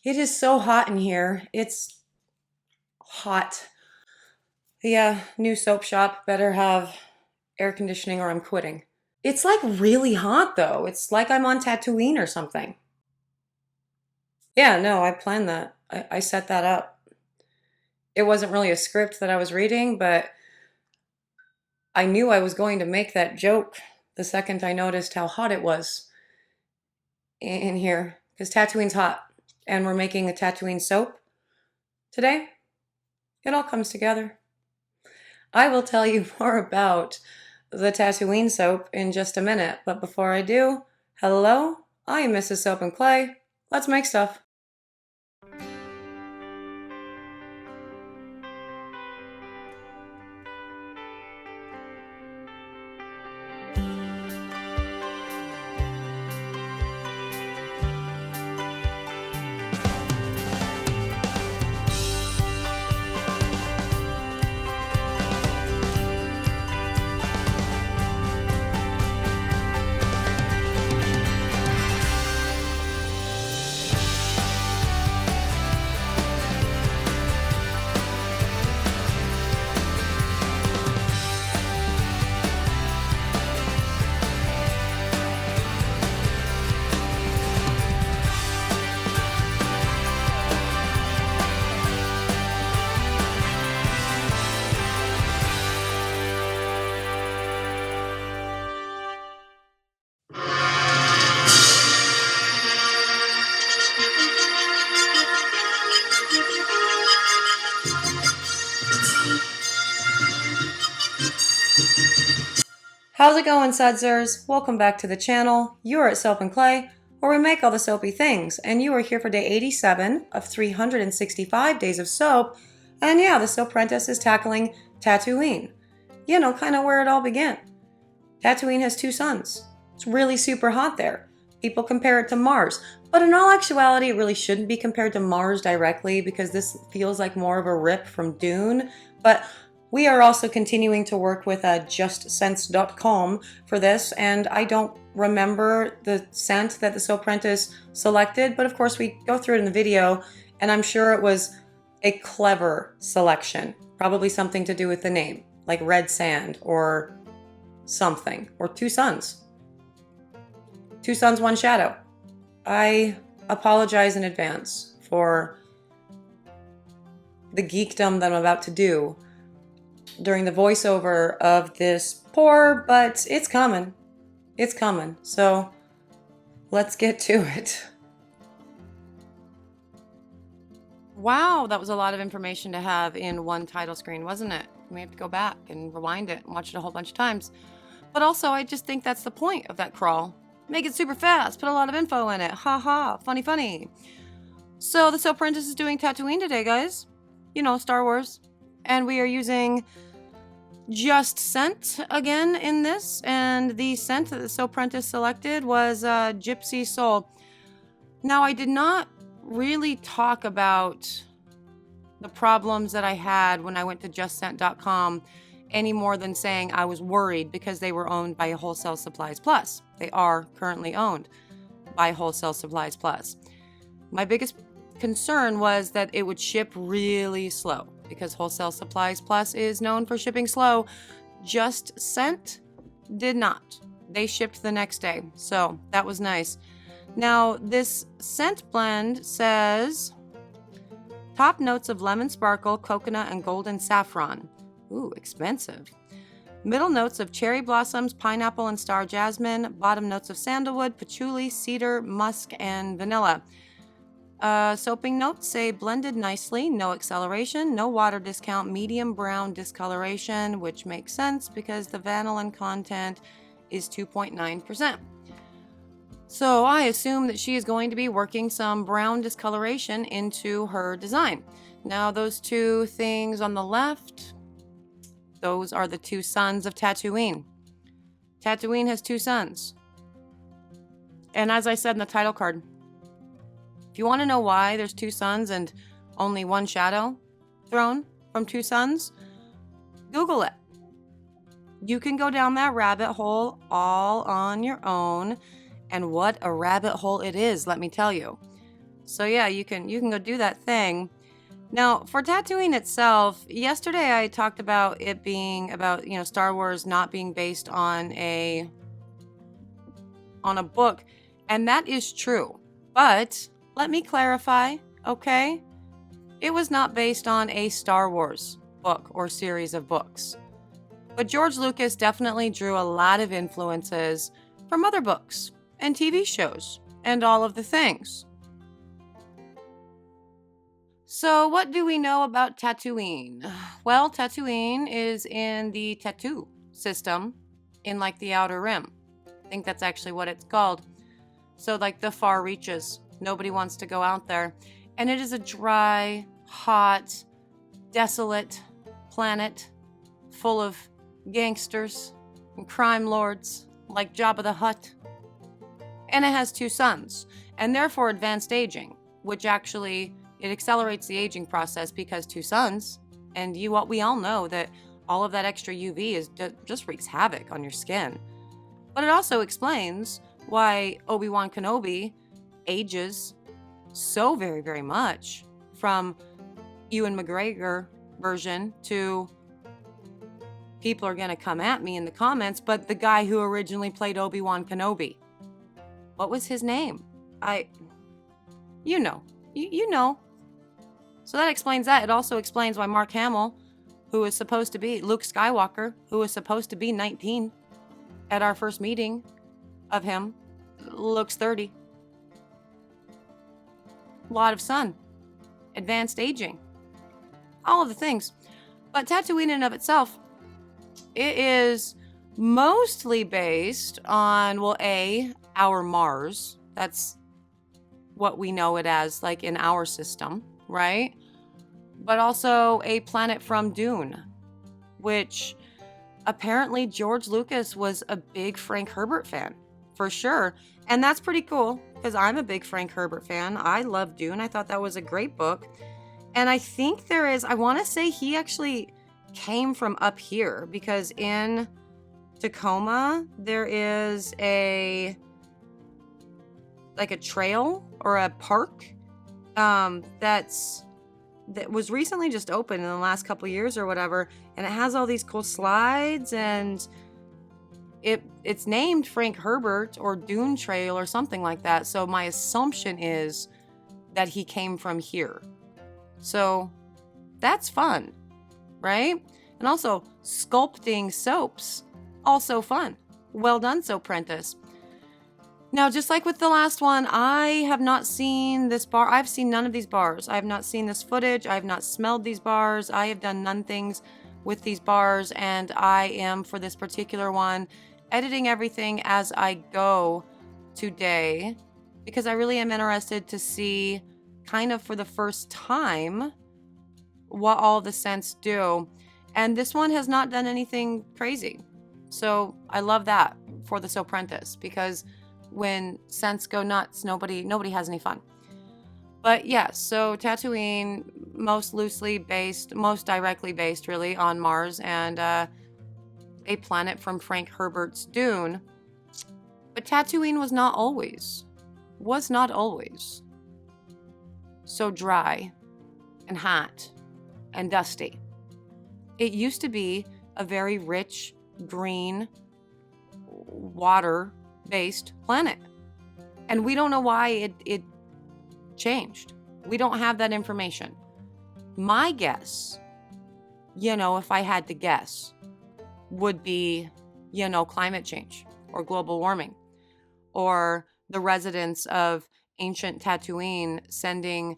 It is so hot in here. It's hot. The new soap shop better have air conditioning or I'm quitting. It's like really hot though. It's like I'm on Tatooine or something. Yeah, no, I planned that. I set that up. It wasn't really a script that I was reading, but I knew I was going to make that joke the second I noticed how hot it was in here. Because Tatooine's hot, and we're making a Tatooine soap today. It all comes together. I will tell you more about the Tatooine soap in just a minute, but before I do, hello, I am Mrs. Soap and Clay. Let's make stuff. How's it going, Sudsers? Welcome back to the channel. You are at Soap and Clay, where we make all the soapy things, and you are here for day 87 of 365 days of soap. And yeah, the Soap Apprentice is tackling Tatooine. You know, kind of where it all began. Tatooine has two suns. It's really super hot there. People compare it to Mars, but in all actuality, it really shouldn't be compared to Mars directly because this feels like more of a rip from Dune. But we are also continuing to work with justsense.com for this, and I don't remember the scent that the Soap Apprentice selected, but of course we go through it in the video, and I'm sure it was a clever selection. Probably something to do with the name, like red sand or something, or two suns. Two suns, one shadow. I apologize in advance for the geekdom that I'm about to do during the voiceover of this pour, but it's coming. It's coming. So let's get to it. Wow, that was a lot of information to have in one title screen, wasn't it? We have to go back and rewind it and watch it a whole bunch of times. But also, I just think that's the point of that crawl. Make it super fast, put a lot of info in it. Ha ha, funny, funny. So the Soap Apprentice is doing Tatooine today, guys. You know, Star Wars. And we are using Just Scent again in this. And the scent that the Soap Apprentice selected was Gypsy Soul. Now, I did not really talk about the problems that I had when I went to justscent.com any more than saying I was worried because they were owned by Wholesale Supplies Plus. They are currently owned by Wholesale Supplies Plus. My biggest concern was that it would ship really slow because Wholesale Supplies Plus is known for shipping slow. Just Scent did not. They shipped the next day, so that was nice. Now, this scent blend says top notes of lemon sparkle, coconut, and golden saffron. Ooh, expensive. Middle notes of cherry blossoms, pineapple, and star jasmine. Bottom notes of sandalwood, patchouli, cedar, musk, and vanilla. Soaping notes say blended nicely, no acceleration, no water discount, medium brown discoloration, which makes sense because the vanillin content is 2.9%. So I assume that she is going to be working some brown discoloration into her design. Now those two things on the left, those are the two suns of Tatooine. Tatooine has two suns. And as I said in the title card, if you want to know why there's two suns and only one shadow thrown from two suns, Google it. You can go down that rabbit hole all on your own. And what a rabbit hole it is, let me tell you. So yeah, you can go do that thing. Now, for Tatooine itself, yesterday I talked about it being about, Star Wars not being based on a book, and that is true. But let me clarify, okay? It was not based on a Star Wars book or series of books. But George Lucas definitely drew a lot of influences from other books and TV shows and all of the things. So, what do we know about Tatooine? Well, Tatooine is in the Tattoo system in like the Outer Rim. I think that's actually what it's called. So, like the far reaches. Nobody wants to go out there. And it is a dry, hot, desolate planet full of gangsters and crime lords like Jabba the Hutt. And it has 2 suns, and therefore advanced aging, which actually it accelerates the aging process because 2 suns, and we all know that all of that extra UV just wreaks havoc on your skin. But it also explains why Obi-Wan Kenobi ages so very, very much from Ewan McGregor version to, people are going to come at me in the comments, but the guy who originally played Obi-Wan Kenobi. What was his name? You know. You know. So that explains that. It also explains why Mark Hamill, who was supposed to be Luke Skywalker, who was supposed to be 19 at our first meeting of him, looks 30. A lot of sun. Advanced aging. All of the things. But Tatooine in and of itself, it is mostly based on, well, our Mars. That's what we know it as, like in our system, right? But also a planet from Dune, which apparently George Lucas was a big Frank Herbert fan, for sure. And that's pretty cool, because I'm a big Frank Herbert fan. I love Dune. I thought that was a great book. And I think I want to say he actually came from up here, because in Tacoma, there is a trail or a park that was recently just opened in the last couple years or whatever, and it has all these cool slides, and it's named Frank Herbert or Dune Trail or something like that. So my assumption is that he came from here. So that's fun, right? And also sculpting soaps, also fun. Well done, Soapprentice. Now, just like with the last one, I have not seen this bar. I've seen none of these bars. I have not seen this footage. I have not smelled these bars. I have done none things with these bars, and I am, for this particular one, editing everything as I go today, because I really am interested to see, kind of for the first time, what all the scents do. And this one has not done anything crazy. So I love that for the Soapprentice, because when scents go nuts, nobody has any fun. But yes, so Tatooine, most directly based really on Mars, and a planet from Frank Herbert's Dune. But Tatooine was not always so dry and hot and dusty. It used to be a very rich, green, water-based planet. And we don't know why it changed. We don't have that information. My guess, if I had to guess, would be, climate change or global warming, or the residents of ancient Tatooine sending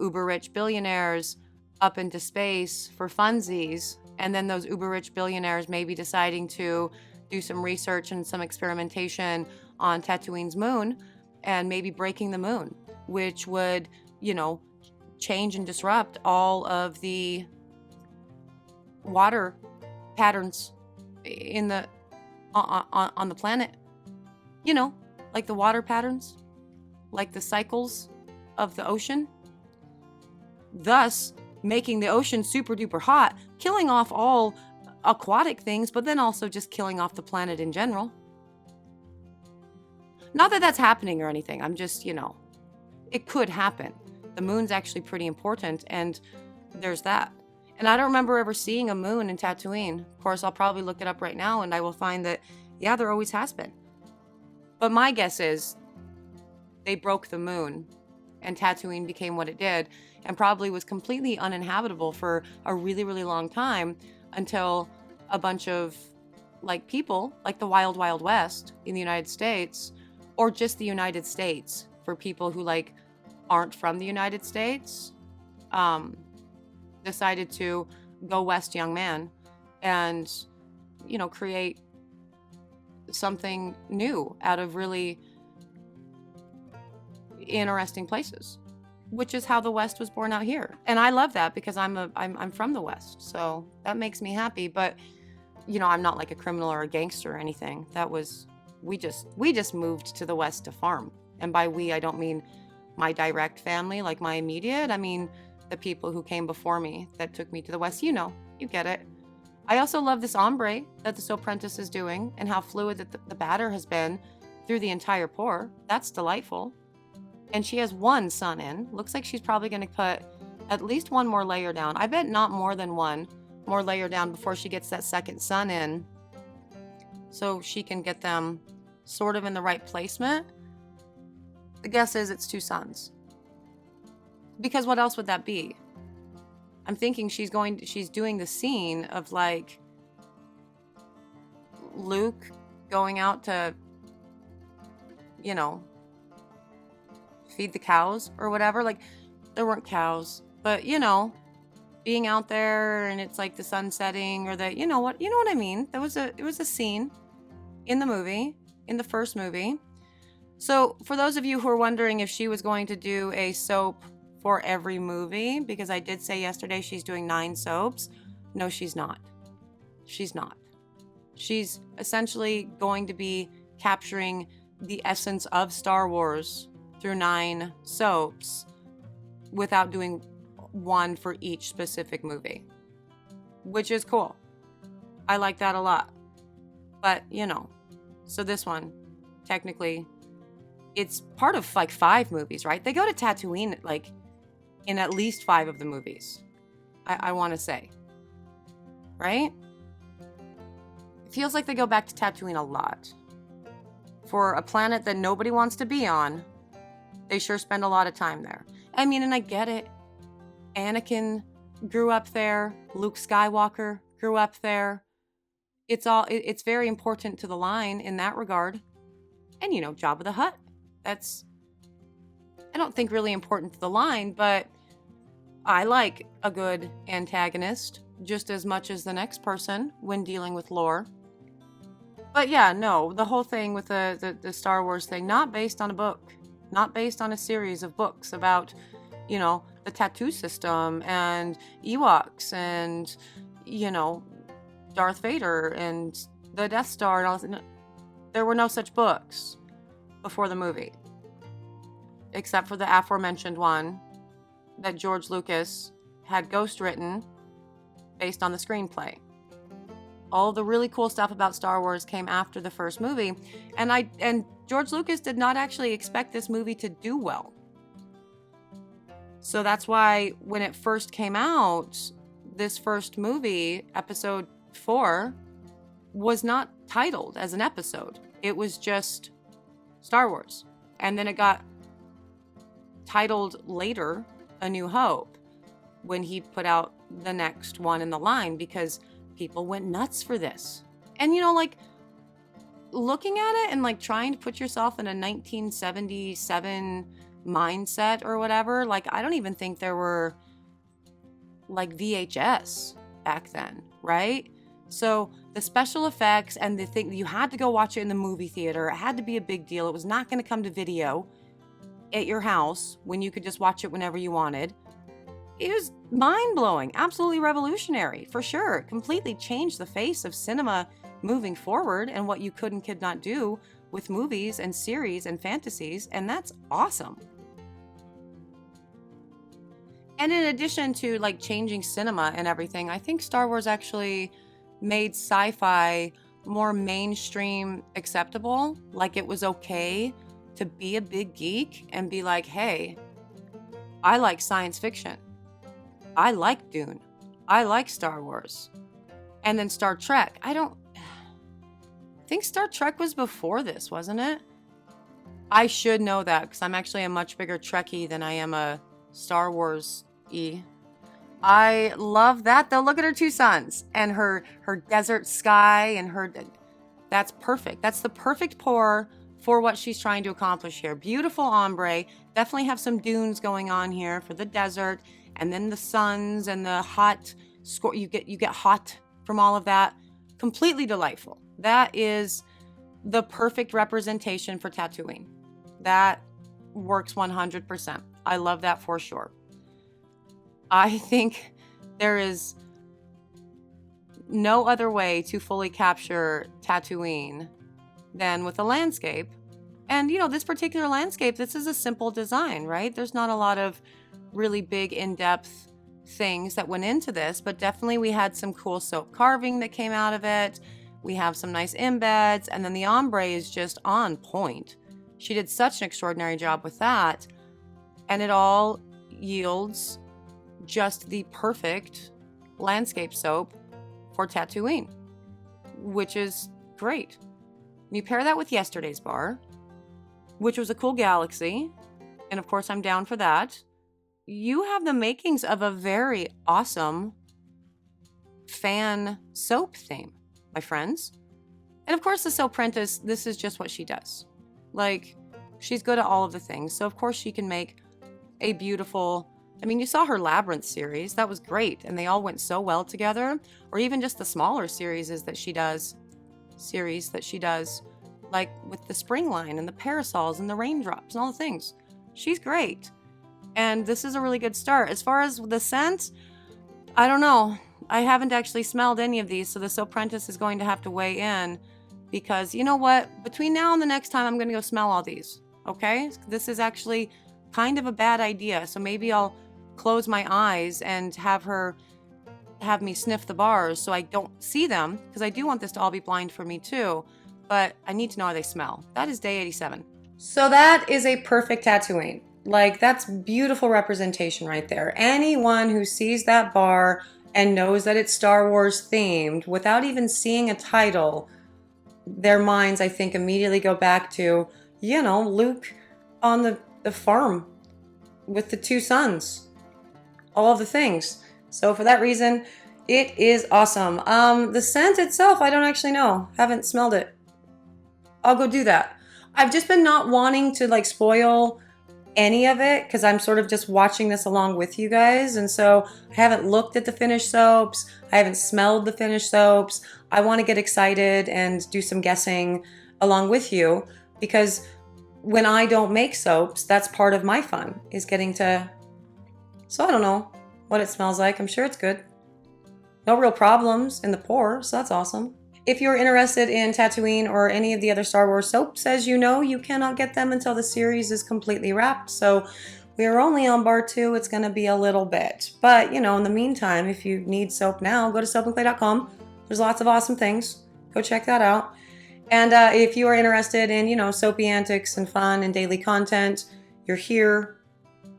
uber-rich billionaires up into space for funsies, and then those uber-rich billionaires maybe deciding to do some research and some experimentation on Tatooine's moon, and maybe breaking the moon, which would, change and disrupt all of the water patterns in the on the planet. Like the water patterns, like the cycles of the ocean, thus making the ocean super duper hot, killing off all aquatic things, but then also just killing off the planet in general. Not that that's happening or anything. I'm just, it could happen. The moon's actually pretty important, and there's that. And I don't remember ever seeing a moon in Tatooine. Of course, I'll probably look it up right now, and I will find that, yeah, there always has been. But my guess is they broke the moon, and Tatooine became what it did, and probably was completely uninhabitable for a really, really long time until a bunch of like people, like the Wild Wild West in the United States, or just the United States for people who like aren't from the United States, decided to go west, young man, and create something new out of really interesting places, which is how the West was born out here. And I love that because I'm from the West, so that makes me happy. But I'm not like a criminal or a gangster or anything. That was we just moved to the West to farm. And by we, I don't mean my direct family, like my immediate. I mean the people who came before me that took me to the West. You get it. I also love this ombre that the Soapprentice is doing and how fluid that the batter has been through the entire pour. That's delightful. And she has one sun in. Looks like she's probably going to put at least one more layer down. I bet not more than one more layer down before she gets that second sun in, so she can get them sort of in the right placement. The guess is it's 2 suns. Because what else would that be? I'm thinking she's doing the scene of like Luke going out to, feed the cows or whatever. Like there weren't cows, but being out there and it's like the sun setting or the, you know what I mean? It was a scene in the movie, in the first movie. So for those of you who are wondering if she was going to do a soap for every movie, because I did say yesterday she's doing 9 soaps. No, she's not. She's not. She's essentially going to be capturing the essence of Star Wars through 9 soaps without doing one for each specific movie, which is cool. I like that a lot. But, so this one, technically, it's part of like 5 movies, right? They go to Tatooine like in at least 5 of the movies, I want to say. Right? It feels like they go back to Tatooine a lot. For a planet that nobody wants to be on, they sure spend a lot of time there. I mean, and I get it. Anakin grew up there. Luke Skywalker grew up there. It's very important to the line in that regard. And, Jabba the Hutt. That's, I don't think really important to the line, but I like a good antagonist just as much as the next person when dealing with lore. But yeah, no, the whole thing with the Star Wars thing, not based on a book, not based on a series of books about, the tattoo system and Ewoks and, Darth Vader and the Death Star and all that. There were no such books before the movie, except for the aforementioned one that George Lucas had ghostwritten based on the screenplay. All the really cool stuff about Star Wars came after the first movie, and George Lucas did not actually expect this movie to do well. So that's why when it first came out, this first movie, episode 4, was not titled as an episode. It was just Star Wars. And then it got titled later A New Hope when he put out the next one in the line, because people went nuts for this. And looking at it and like trying to put yourself in a 1977 mindset or whatever, like I don't even think there were like VHS back then, right? So the special effects and the thing, you had to go watch it in the movie theater. It had to be a big deal. It was not going to come to video at your house when you could just watch it whenever you wanted. It was mind-blowing, absolutely revolutionary, for sure. It completely changed the face of cinema moving forward and what you could and could not do with movies and series and fantasies, and that's awesome. And in addition to like changing cinema and everything, I think Star Wars actually made sci-fi more mainstream acceptable. Like it was okay to be a big geek and be like, hey, I like science fiction. I like Dune. I like Star Wars. And then Star Trek. I think Star Trek was before this, wasn't it? I should know that because I'm actually a much bigger Trekkie than I am a Star Wars-y. I love that though. Look at her two sons and her desert sky and that's perfect. That's the perfect pour for what she's trying to accomplish here. Beautiful ombre. Definitely have some dunes going on here for the desert, and then the suns and the hot score. You get hot from all of that. Completely delightful. That is the perfect representation for Tatooine. That works 100%. I love that for sure. I think there is no other way to fully capture Tatooine than with a landscape. And, this particular landscape, this is a simple design, right? There's not a lot of really big in-depth things that went into this, but definitely we had some cool soap carving that came out of it. We have some nice embeds, and then the ombre is just on point. She did such an extraordinary job with that, and it all yields just the perfect landscape soap for Tatooine, which is great. You pair that with yesterday's bar, which was a cool galaxy, and of course I'm down for that. You have the makings of a very awesome fan soap theme, my friends. And of course the Soapprentice, this is just what she does. Like, she's good at all of the things, so of course she can make a beautiful, you saw her Labyrinth series, that was great, and they all went so well together, or even just the smaller series that she does, like with the spring line and the parasols and the raindrops and all the things. She's great. And this is a really good start. As far as the scent, I don't know. I haven't actually smelled any of these, so the Soapprentice is going to have to weigh in, because you know what? Between now and the next time, I'm going to go smell all these, okay? This is actually kind of a bad idea, so maybe I'll close my eyes and have me sniff the bars so I don't see them, because I do want this to all be blind for me too, but I need to know how they smell. That is day 87. So that is a perfect Tatooine. Like, that's beautiful representation right there. Anyone who sees that bar and knows that it's Star Wars themed without even seeing a title, their minds, I think, immediately go back to, Luke on the farm with the two sons. All of the things. So for that reason, it is awesome. The scent itself, I don't actually know. Haven't smelled it. I'll go do that. I've just been not wanting to spoil any of it because I'm sort of just watching this along with you guys, and so I haven't looked at the finished soaps. I haven't smelled the finished soaps. I want to get excited and do some guessing along with you, because when I don't make soaps, that's part of my fun, is getting to... So I don't know what it smells like. I'm sure it's good. No real problems in the pour, so that's awesome. If you're interested in Tatooine or any of the other Star Wars soaps, as you know, you cannot get them until the series is completely wrapped. So we are only on bar 2. It's going to be a little bit. But, in the meantime, if you need soap now, go to soapandclay.com. There's lots of awesome things. Go check that out. And if you are interested in, soapy antics and fun and daily content, you're here.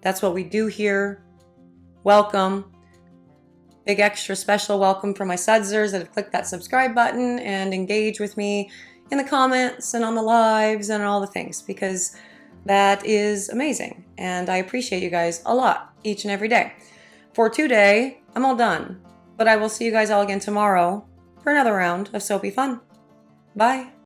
That's what we do here. Welcome. Big extra special welcome for my sudzers that have clicked that subscribe button and engage with me in the comments and on the lives and all the things, because that is amazing. And I appreciate you guys a lot each and every day. For today, I'm all done, but I will see you guys all again tomorrow for another round of soapy fun. Bye.